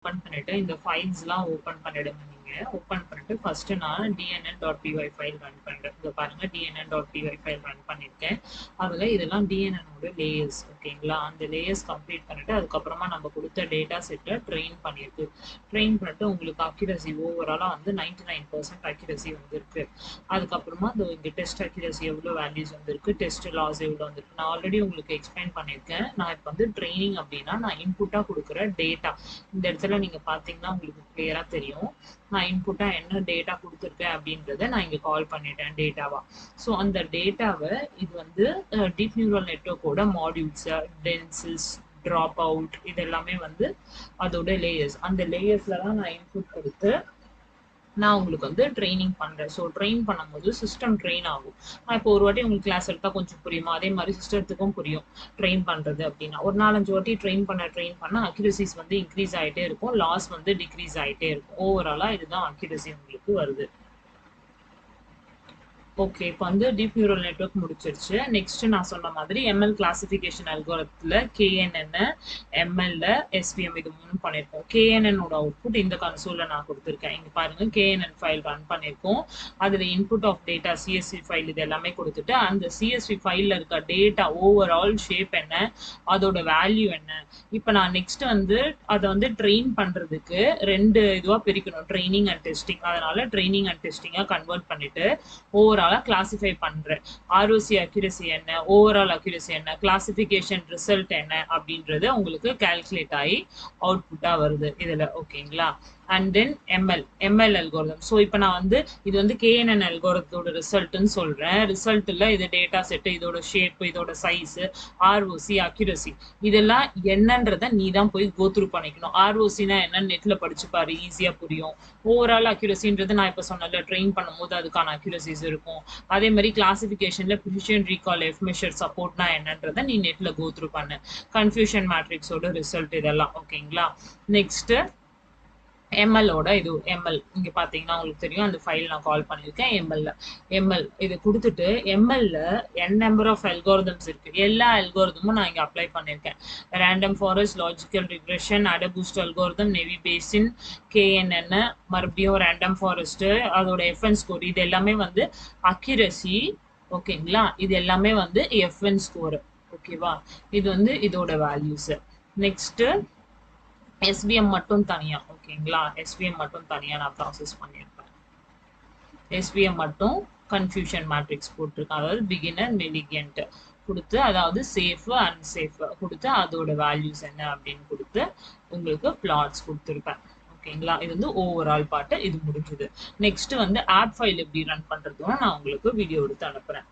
Open பண்ணிட்டு இந்த ஃபைல்ஸ்லாம் open பண்ணிடுங்க. நீங்க ஓப்பன் பண்ணிட்டு ஃபர்ஸ்ட் நான் dnn.py ஃபைல் ரன் பண்றேன். இங்க பாருங்க dnn.py ஃபைல் ரன் பண்ணிருக்கேன். அதுல இதெல்லாம் dnn ஓட லேயர்ஸ். ஓகேங்களா? அந்த லேயர்ஸ் கம்ப்ளீட் பண்ணிட்டு அதுக்கப்புறமா நம்ம கொடுத்த டேட்டா செட்டை ட்ரெயின் பண்ணிருக்கு. ட்ரெயின் பண்ணிட்டு உங்களுக்கு அக்யூரசி ஓவராலா வந்து 99% அக்யூரசி வந்திருக்கு. அதுக்கப்புறமா இங்க டெஸ்ட் அக்யூரசி எவ்வளவு வேல்யூஸ் வந்திருக்கு, டெஸ்ட் லாஸ் எவ்வளவு வந்திருக்கு. நான் ஆல்ரெடி உங்களுக்கு எக்ஸ்பிளைன் பண்ணிருக்கேன். நான் இப்போ வந்து ட்ரைனிங் அப்படின்னா நான் இன்புட்டா கொடுக்குற டேட்டா. இந்த இடத்துல நீங்க பாத்தீங்கன்னா உங்களுக்கு கிளியரா தெரியும். நான் இன்புட்டா என்ன டேட்டா கொடுத்துருக்கேன் அப்படின்றத நான் இங்க கால் பண்ணிட்டேன் டேட்டாவா. ஸோ அந்த டேட்டாவை இது வந்து டீப் நியூரல் நெட்வொர்க்கோட மாடியூல்ஸ், டென்சிஸ், ட்ராப் அவுட், இது எல்லாமே வந்து அதோட லேயர்ஸ். அந்த லேயர்ஸ்ல தான் நான் இன்புட் கொடுத்து நான் உங்களுக்கு வந்து ட்ரைனிங் பண்றேன். ஸோ ட்ரெயின் பண்ணும்போது சிஸ்டம் ட்ரெயின் ஆகும். நான் இப்போ ஒரு வாட்டி உங்களுக்கு கிளாஸ் எடுத்தா கொஞ்சம் புரியுமா, அதே மாதிரி சிஸ்டத்துக்கும் புரியும் ட்ரெயின் பண்றது அப்படின்னா. ஒரு 4-5 வாட்டி ட்ரெயின் பண்ண அக்யூரசிஸ் வந்து இன்க்ரீஸ் ஆகிட்டே இருக்கும், லாஸ் வந்து டிக்ரீஸ் ஆகிட்டே இருக்கும். ஓவராலா இதுதான் அக்யூரசி உங்களுக்கு வருது. ஓகே, இப்போ வந்து டீப் நியூரல் நெட்வொர்க் முடிச்சிருச்சு. நெக்ஸ்ட் நான் சொன்ன மாதிரி எம்எல் கிளாசிஃபிகேஷன் அல்காரிதத்துல கேஎன்என், எம்எல்ல எஸ்பிஎம் இது 3 பண்ணியிருக்கோம். கேஎன்எனோட அவுட்புட் இந்த கன்சோல்ல நான் கொடுத்துருக்கேன். இங்க பாருங்க கேஎன்என் ஃபைல் ரன் பண்ணியிருக்கோம். அதுல input of data CSV file இது எல்லாமே கொடுத்துட்டு அந்த சிஎஸ்வி ஃபைல்ல இருக்க டேட்டா ஓவரால் ஷேப் என்ன, அதோட வேல்யூ என்ன. இப்போ நான் நெக்ஸ்ட் வந்து அதை வந்து ட்ரெயின் பண்றதுக்கு 2 இதுவா பிரிக்கணும், ட்ரைனிங் அண்ட் டெஸ்டிங். அதனால ட்ரைனிங் அண்ட் டெஸ்டிங்கா கன்வெர்ட் பண்ணிட்டு ஓவராலா கிளாசிஃபை பண்றேன். ஆர்ஓசி அக்யூரசி என்ன, ஓவரால் அக்யூரசி என்ன, கிளாசிஃபிகேஷன் ரிசல்ட் என்ன அப்படின்றது உங்களுக்கு கால்குலேட் ஆகி அவுட்புட்டா வருது இதுல. ஓகேங்களா? And then ML algorithm. So இப்போ நான் வந்து இது வந்து கேஎன்என் அல்கோரிதத்தோட ரிசல்ட்னு சொல்றேன். ரிசல்ட்ல இது டேட்டா செட், இதோட ஷேப், இதோட சைஸ், ஆர்ஓசி, அக்யூரசி இதெல்லாம் என்னன்றத நீ தான் போய் கோத்ரூ பண்ணிக்கணும். ஆர்ஓசினா என்னன்னு நெட்ல படிச்சு பாரு, ஈஸியா புரியும். ஓவரால் அக்யூரசின்றது நான் இப்போ சொன்னல, ட்ரெயின் பண்ணும்போது அதுக்கான அக்யூரசிஸ் இருக்கும். அதே மாதிரி கிளாசிஃபிகேஷன்ல ப்ரிசிஷன் ரீகால், எஃப் மெஷர் சப்போர்ட்னா என்னன்றத நீ நெட்ல கோத்ரூ பண்ணு. கன்ஃபியூஷன் மேட்ரிக்ஸோட ரிசல்ட் இதெல்லாம். ஓகேங்களா? நெக்ஸ்ட் எம்எல்லோட இது எம்எல் இங்க பாத்தீங்கன்னா உங்களுக்கு தெரியும், அந்த ஃபைல் நான் கால் பண்ணியிருக்கேன். எம்எல் இது கொடுத்துட்டு எம்எல்ல n நம்பர் ஆஃப் அல்காரிதம்ஸ் இருக்கு. எல்லா அல்காரிதமும் நான் இங்க அப்ளை பண்ணியிருக்கேன். Random forest, logical regression, AdaBoost algorithm, naive Bayes, KNN, மறுபடியும் ரேண்டம் ஃபாரஸ்ட், அதோட எஃப்என் ஸ்கோர், இது எல்லாமே வந்து அக்யூரசி. ஓகேங்களா? இது எல்லாமே வந்து எஃப்என் ஸ்கோர். ஓகேவா? இது வந்து இதோட வேல்யூஸ். நெக்ஸ்ட் எஸ்பிஎம் மட்டும் தனியா. ஓகேங்களா? எஸ்பிஎம் மட்டும் தனியா நான் ப்ராசஸ் பண்ணியிருப்பேன். எஸ்பிஎம் மட்டும் கன்ஃபியூஷன் மேட்ரிக்ஸ் போட்டிருக்கேன். அதாவது பிகினர், மெலிகென்ட் கொடுத்து, அதாவது சேஃப், அன்சேஃப் கொடுத்து, அதோட வேல்யூஸ் என்ன அப்படின்னு கொடுத்து உங்களுக்கு பிளாட்ஸ் கொடுத்துருப்பேன். ஓகேங்களா? இது வந்து ஓவரால் பார்ட் இது முடிஞ்சது. நெக்ஸ்ட் வந்து ஆப் ஃபைல் எப்படி ரன் பண்றதுன்னு நான் உங்களுக்கு வீடியோ எடுத்து அனுப்புறேன்.